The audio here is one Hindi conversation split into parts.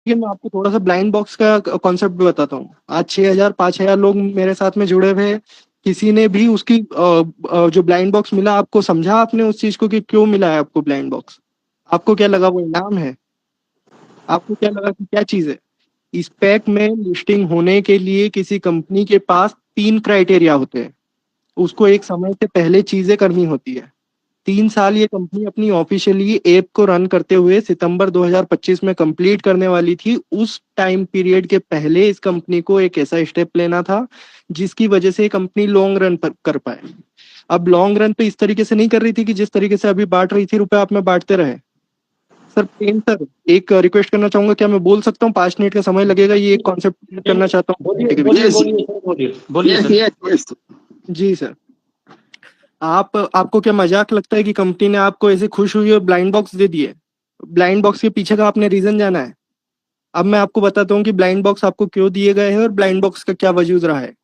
है, मैं आपको थोड़ा सा ब्लाइंड बॉक्स का कॉन्सेप्ट भी बताता हूँ। आज 6,000 5,000 लोग मेरे साथ में जुड़े हुए हैं। किसी ने भी उसकी जो ब्लाइंड बॉक्स मिला आपको, समझा आपने उस चीज को कि क्यों मिला है आपको ब्लाइंड बॉक्स? आपको क्या लगा वो इनाम है? आपको क्या लगा कि क्या चीज है? इस पैक में लिस्टिंग होने के लिए किसी कंपनी के पास 3 क्राइटेरिया होते हैं। उसको एक समय से पहले चीजें करनी होती है। 3 साल ये कंपनी अपनी ऑफिशियली ऐप को रन करते हुए सितंबर 2025 में कंप्लीट करने वाली थी। उस टाइम पीरियड के पहले इस कंपनी को एक ऐसा स्टेप लेना था जिसकी वजह से कंपनी लॉन्ग रन पर कर पाए। अब लॉन्ग रन पे इस तरीके से नहीं कर रही थी कि जिस तरीके से अभी बांट रही थी रुपए आप में बांटते रहे। सर प्रेम सर, एक रिक्वेस्ट करना चाहूंगा, क्या मैं बोल सकता हूँ? 5 मिनट का समय लगेगा, ये एक कॉन्सेप्ट करना चाहता हूँ बोलिए के बोलिए बीच। बोलिए सर, बोलिए बोलिए सर। जी सर। आपको क्या मजाक लगता है कि कंपनी ने आपको ऐसे खुश हुई और ब्लाइंड बॉक्स दे दिए? ब्लाइंड बॉक्स के पीछे का आपने रीजन जाना है। अब मैं आपको बताता हूँ कि ब्लाइंड बॉक्स आपको क्यों दिए गए हैं और ब्लाइंड बॉक्स का क्या वजूद रहा है।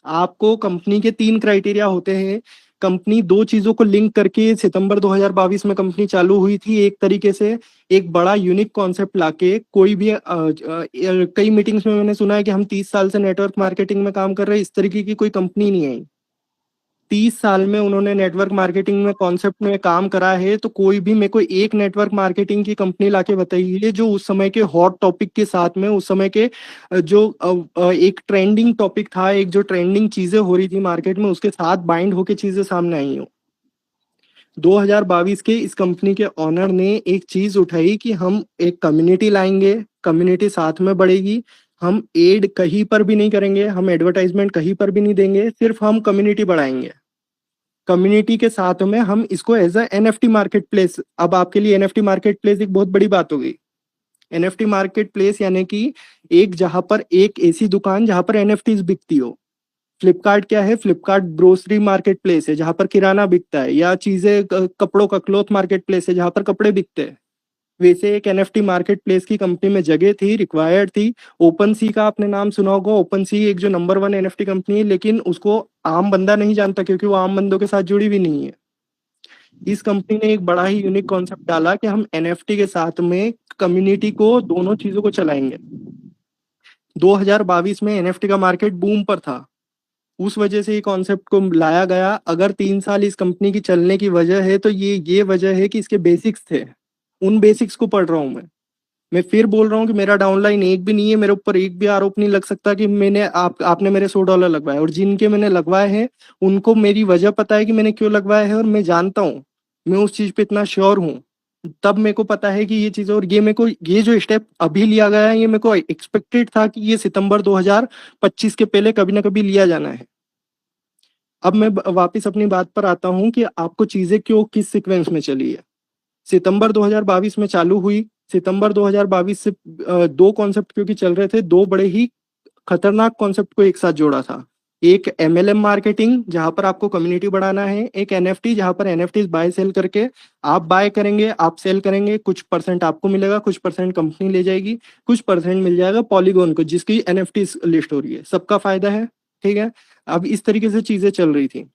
आपको कंपनी के 3 क्राइटेरिया होते हैं। कंपनी दो चीजों को लिंक करके सितंबर 2022 में कंपनी चालू हुई थी एक तरीके से। एक बड़ा यूनिक कॉन्सेप्ट लाके कोई भी कई मीटिंग्स में मैंने सुना है कि हम 30 साल से नेटवर्क मार्केटिंग में काम कर रहे हैं, इस तरीके की कोई कंपनी नहीं है। 30 साल में उन्होंने नेटवर्क मार्केटिंग में कॉन्सेप्ट में काम करा है, तो कोई भी मेरे को एक नेटवर्क मार्केटिंग की कंपनी लाके बताइए जो उस समय के हॉट टॉपिक के साथ में, उस समय के जो एक ट्रेंडिंग टॉपिक था, एक जो ट्रेंडिंग चीजें हो रही थी मार्केट में, उसके साथ बाइंड होके चीजें सामने आई हो। 2022 के इस कंपनी के ऑनर ने एक चीज उठाई कि हम एक कम्युनिटी लाएंगे, कम्युनिटी साथ में बढ़ेगी। हम एड कहीं पर भी नहीं करेंगे, हम एडवर्टाइजमेंट कहीं पर भी नहीं देंगे, सिर्फ हम कम्युनिटी बढ़ाएंगे। कम्युनिटी के साथ में हम इसको as a NFT market place, अब आपके लिए एनएफटी मार्केट प्लेस एक बहुत बड़ी बात हो गई। एनएफटी मार्केट प्लेस यानी कि एक जहां पर एक ऐसी दुकान जहां पर एनएफटीज बिकती हो। फ्लिपकार्ट क्या है? फ्लिपकार्ट ग्रोसरी मार्केट प्लेस है जहां पर किराना बिकता है, या चीजें कपड़ों का क्लॉथ मार्केट प्लेस है जहां पर कपड़े बिकते हैं। वैसे एक एनएफटी मार्केट प्लेस की कंपनी में जगह थी, रिक्वायर्ड थी। ओपन सी का आपने नाम सुना होगा। ओपन सी एक जो नंबर 1 एनएफटी कंपनी है, लेकिन उसको आम बंदा नहीं जानता क्योंकि वो आम बंदों के साथ जुड़ी भी नहीं है। इस कंपनी ने एक बड़ा ही यूनिक कॉन्सेप्ट डाला कि हम एनएफटी के साथ में कम्युनिटी को, दोनों चीजों को चलाएंगे। 2022 में एनएफटी का मार्केट बूम पर था। उस वजह से ये कॉन्सेप्ट को लाया गया। अगर 3 साल इस कंपनी की चलने की वजह है तो ये वजह है कि इसके बेसिक्स थे। उन बेसिक्स को पढ़ रहा हूं मैं फिर बोल रहा हूँ कि मेरा डाउनलाइन एक भी नहीं है, मेरे ऊपर एक भी आरोप नहीं लग सकता कि आपने मेरे $100 लगवाए, और जिनके मैंने लगवाए हैं उनको मेरी वजह पता है कि मैंने क्यों लगवाए हैं, और मैं जानता हूँ, मैं उस चीज पे इतना श्योर हूँ। तब मेरे को पता है कि ये चीज, और ये मेरे को, ये जो स्टेप अभी लिया गया है ये मेरे को एक्सपेक्टेड था कि ये सितंबर 2025 के पहले कभी ना कभी लिया जाना है। अब मैं वापस अपनी बात पर आता हूँ कि आपको चीजें क्यों किस सीक्वेंस में चली है। सितंबर 2022 में चालू हुई। सितंबर 2022 से दो कॉन्सेप्ट क्योंकि चल रहे थे, दो बड़े ही खतरनाक कॉन्सेप्ट को एक साथ जोड़ा था। एक एमएलएम मार्केटिंग जहां पर आपको कम्युनिटी बढ़ाना है, एक एनएफटी जहां पर एनएफटी बाय सेल करके, आप बाय करेंगे, आप सेल करेंगे, कुछ परसेंट आपको मिलेगा, कुछ परसेंट कंपनी ले जाएगी, कुछ परसेंट मिल जाएगा पॉलीगॉन को जिसकी एनएफटी लिस्ट हो रही है, सबका फायदा है। ठीक है। अब इस तरीके से चीजें चल रही थी।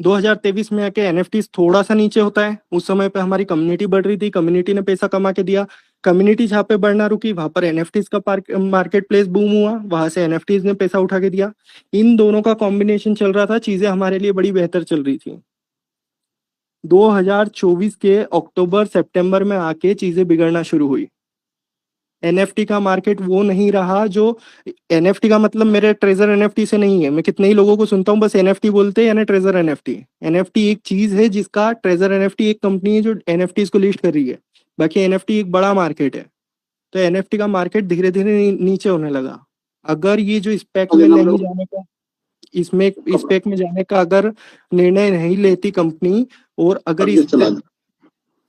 2023 में आके एनएफटी थोड़ा सा नीचे होता है। उस समय पे हमारी कम्युनिटी बढ़ रही थी, कम्युनिटी ने पैसा कमा के दिया। कम्युनिटी जहाँ पे बढ़ना रुकी वहां पर एनएफटीज का मार्केट प्लेस बूम हुआ, वहां से एनएफटीज ने पैसा उठा के दिया। इन दोनों का कॉम्बिनेशन चल रहा था, चीजें हमारे लिए बड़ी बेहतर चल रही थी। 2024 के अक्टूबर सितंबर में आके चीजें बिगड़ना शुरू हुई। एनएफटी का मार्केट वो नहीं रहा जो, एनएफटी का मतलब मेरे ट्रेजर एनएफटी से नहीं है। मैं कितने ही लोगों को सुनता हूँ बस एनएफटी बोलते हैं यानी ट्रेजर एनएफटी। एनएफटी एक चीज है जिसका, ट्रेजर एनएफटी एक कंपनी है जो एनएफटी को लिस्ट कर रही है। बाकी एनएफटी एक बड़ा मार्केट है। तो एनएफटी का मार्केट धीरे धीरे नीचे होने लगा। अगर ये जो स्पेक में नहीं जाने का, इसमें स्पेक में जाने का अगर निर्णय नहीं लेती कंपनी, और अगर इस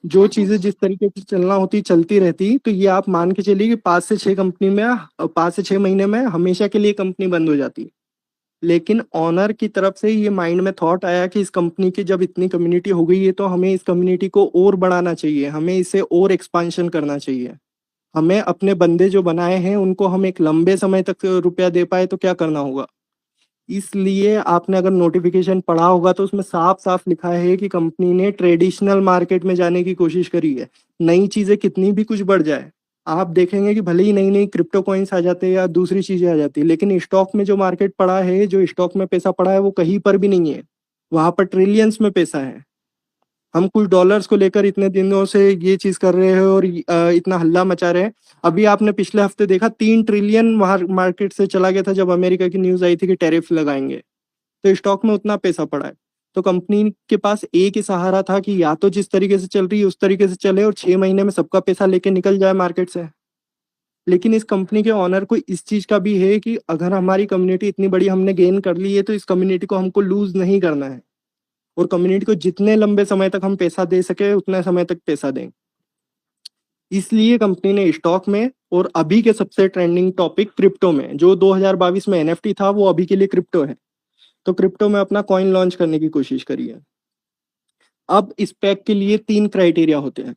जो चीजें जिस तरीके से चलना होती चलती रहती, तो ये आप मान के चलिए कि 5 से 6 महीने में हमेशा के लिए कंपनी बंद हो जाती। लेकिन ऑनर की तरफ से ये माइंड में थॉट आया कि इस कंपनी की जब इतनी कम्युनिटी हो गई है तो हमें इस कम्युनिटी को और बढ़ाना चाहिए, हमें इसे और एक्सपांशन करना चाहिए। हमें अपने बंदे जो बनाए हैं उनको हम एक लंबे समय तक रुपया दे पाए तो क्या करना होगा। इसलिए आपने अगर नोटिफिकेशन पढ़ा होगा तो उसमें साफ साफ लिखा है कि कंपनी ने ट्रेडिशनल मार्केट में जाने की कोशिश करी है। नई चीजें कितनी भी कुछ बढ़ जाए, आप देखेंगे कि भले ही नई नई क्रिप्टो कॉइन्स आ जाते हैं या दूसरी चीजें आ जाती है, लेकिन स्टॉक में जो मार्केट पड़ा है, जो स्टॉक में पैसा पड़ा है, वो कहीं पर भी नहीं है। वहां पर ट्रिलियंस में पैसा है। हम कुछ डॉलर्स को लेकर इतने दिनों से ये चीज कर रहे हैं और इतना हल्ला मचा रहे हैं। अभी आपने पिछले हफ्ते देखा 3 ट्रिलियन वहां मार्केट से चला गया था जब अमेरिका की न्यूज आई थी कि टैरिफ लगाएंगे। तो स्टॉक में उतना पैसा पड़ा है। तो कंपनी के पास एक ही सहारा था कि या तो जिस तरीके से चल रही है उस तरीके से चले और 6 महीने में सबका पैसा लेके निकल जाए मार्केट से। लेकिन इस कंपनी के ऑनर को इस चीज का भी है कि अगर हमारी कम्युनिटी इतनी बड़ी हमने गेन कर ली है तो इस कम्युनिटी को हमको लूज नहीं करना है, और कम्युनिटी को जितने लंबे समय तक हम पैसा दे सके उतने समय तक पैसा दें। इसलिए कंपनी ने स्टॉक में और अभी के सबसे ट्रेंडिंग टॉपिक क्रिप्टो में, जो 2022 में एनएफटी था वो अभी के लिए क्रिप्टो है, तो क्रिप्टो में अपना कॉइन लॉन्च करने की कोशिश करी है। अब इस पैक के लिए 3 क्राइटेरिया होते हैं।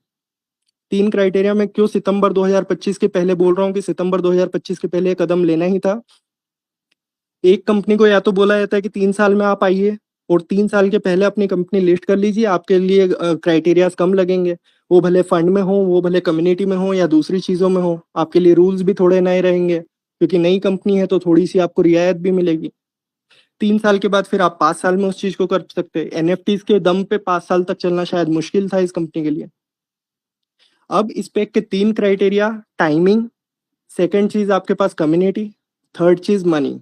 3 क्राइटेरिया में क्यों सितंबर 2025 के पहले बोल रहा हूँ कि सितंबर 2025 के पहले कदम लेना ही था। एक कंपनी को या तो बोला जाता है कि 3 साल में आप आइए और 3 साल के पहले अपनी कंपनी लिस्ट कर लीजिए, आपके लिए क्राइटेरियाज कम लगेंगे। वो भले फंड में हो, वो भले कम्युनिटी में हो या दूसरी चीजों में हो, आपके लिए रूल्स भी थोड़े नए रहेंगे क्योंकि नई कंपनी है तो थोड़ी सी आपको रियायत भी मिलेगी। 3 साल के बाद फिर आप 5 साल में उस चीज को कर सकते हैं। एनएफटीज के दम पे 5 साल तक चलना शायद मुश्किल था इस कंपनी के लिए। अब इस पैक के 3 क्राइटेरिया: टाइमिंग, सेकंड चीज आपके पास कम्युनिटी, थर्ड चीज मनी।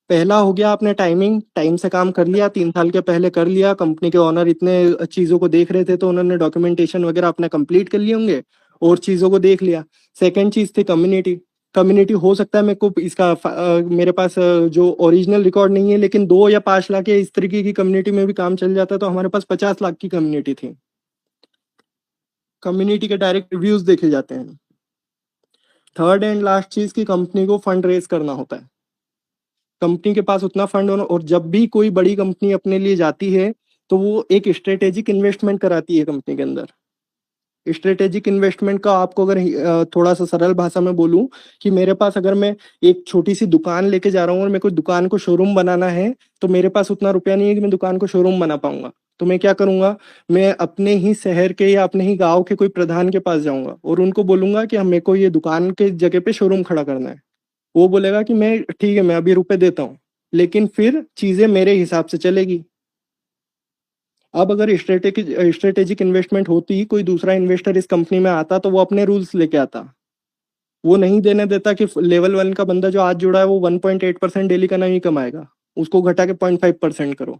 पहला हो गया आपने टाइमिंग, टाइम से काम कर लिया, 3 साल के पहले कर लिया। कंपनी के ओनर इतने चीजों को देख रहे थे तो उन्होंने डॉक्यूमेंटेशन वगैरह अपना कंप्लीट कर लिए होंगे और चीजों को देख लिया। सेकंड चीज थी कम्युनिटी। कम्युनिटी हो सकता है मेरे को इसका मेरे पास जो ओरिजिनल रिकॉर्ड नहीं है, लेकिन 2 या 5 लाख या इस तरीके की कम्युनिटी में भी काम चल जाता है, तो हमारे पास 50 लाख की कम्युनिटी थी। कम्युनिटी के डायरेक्ट रिव्यूज देखे जाते हैं। थर्ड एंड लास्ट चीज की कंपनी को फंड रेज करना होता है। कंपनी के पास उतना फंड होना, और जब भी कोई बड़ी कंपनी अपने लिए जाती है तो वो एक स्ट्रेटेजिक इन्वेस्टमेंट कराती है कंपनी के अंदर। स्ट्रेटेजिक इन्वेस्टमेंट का आपको अगर थोड़ा सा सरल भाषा में बोलूं कि मेरे पास अगर मैं एक छोटी सी दुकान लेके जा रहा हूँ और मेरे को दुकान को शोरूम बनाना है, तो मेरे पास उतना रुपया नहीं है कि मैं दुकान को शोरूम बना पाऊंगा। तो मैं क्या करूंगा, मैं अपने ही शहर के या अपने ही गांव के कोई प्रधान के पास जाऊंगा और उनको बोलूंगा कि मेरे को ये दुकान के जगह पे शोरूम खड़ा करना है। वो बोलेगा कि मैं ठीक है, मैं अभी रुपए देता हूँ, लेकिन फिर चीजें मेरे हिसाब से चलेगी। अब अगर स्ट्रेटेजिक इन्वेस्टमेंट होती, कोई दूसरा इन्वेस्टर इस कंपनी में आता तो वो अपने रूल्स लेके आता। वो नहीं देने देता कि लेवल 1 का बंदा जो आज जुड़ा है वो 1.8% डेली का नहीं कमाएगा, उसको घटा के 0.5% करो।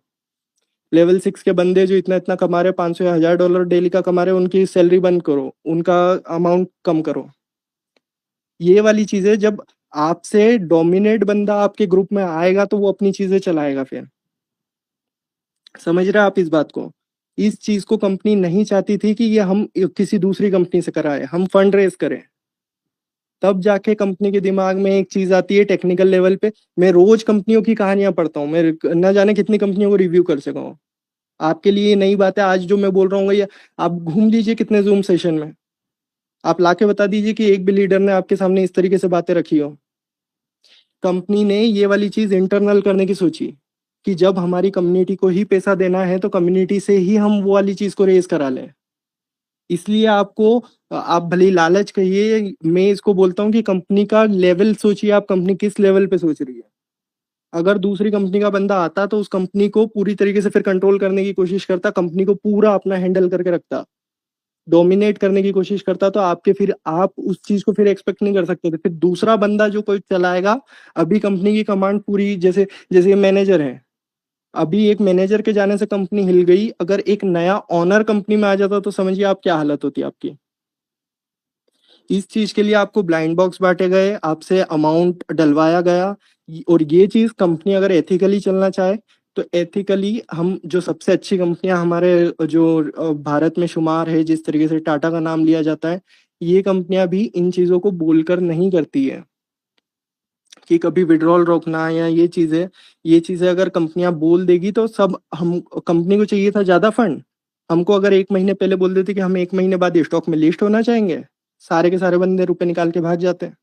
लेवल 6 के बंदे जो इतना इतना कमा रहे, 500 या $1000 डेली का कमा रहे, उनकी सैलरी बंद करो, उनका अमाउंट कम करो। ये वाली चीजें जब आपसे डोमिनेट बंदा आपके ग्रुप में आएगा तो वो अपनी चीजें चलाएगा। फिर समझ रहे हैं आप इस बात को? इस चीज को कंपनी नहीं चाहती थी कि ये हम किसी दूसरी कंपनी से कराए, हम फंड रेज करें। तब जाके कंपनी के दिमाग में एक चीज आती है टेक्निकल लेवल पे। मैं रोज कंपनियों की कहानियां पढ़ता हूँ, मैं न जाने कितनी कंपनियों को रिव्यू कर सका हूँ। आपके लिए ये नई बात है, आज जो मैं बोल रहा हूँ, ये आप घूम लीजिए कितने जूम सेशन में, आप लाके बता दीजिए कि एक भी लीडर ने आपके सामने इस तरीके से बातें रखी हो। कंपनी ने ये वाली चीज इंटरनल करने की सोची कि जब हमारी कम्युनिटी को ही पैसा देना है तो कम्युनिटी से ही हम वो वाली चीज को रेज करा लें। इसलिए आपको, आप भले ही लालच कहिए, मैं इसको बोलता हूँ कि कंपनी का लेवल सोचिए, आप कंपनी किस लेवल पे सोच रही है। अगर दूसरी कंपनी का बंदा आता तो उस कंपनी को पूरी तरीके से फिर कंट्रोल करने की कोशिश करता, कंपनी को पूरा अपना हैंडल करके रखता, डोमिनेट करने की कोशिश करता, तो आपके फिर आप उस चीज को फिर एक्सपेक्ट नहीं कर सकते थे। फिर दूसरा बंदा जो कोई चलाएगा, अभी कंपनी की कमांड पूरी, जैसे जैसे मैनेजर है, अभी एक मैनेजर के जाने से कंपनी हिल गई, अगर एक नया ऑनर कंपनी में आ जाता तो समझिए आप क्या हालत होती आपकी। इस चीज के लिए आपको ब्लाइंड बॉक्स बांटे गए, आपसे अमाउंट डलवाया गया। और ये चीज कंपनी अगर एथिकली चलना चाहे तो एथिकली, हम जो सबसे अच्छी कंपनियां हमारे जो भारत में शुमार है, जिस तरीके से टाटा का नाम लिया जाता है, ये कंपनियां भी इन चीजों को बोलकर नहीं करती है कि कभी विड्रॉल रोकना या ये चीजें अगर कंपनियां बोल देगी तो सब, हम कंपनी को चाहिए था ज्यादा फंड, हमको अगर 1 महीने पहले बोल देते कि हम 1 महीने बाद स्टॉक में लिस्ट होना चाहेंगे, सारे के सारे बंदे रुपए निकाल के भाग जाते हैं।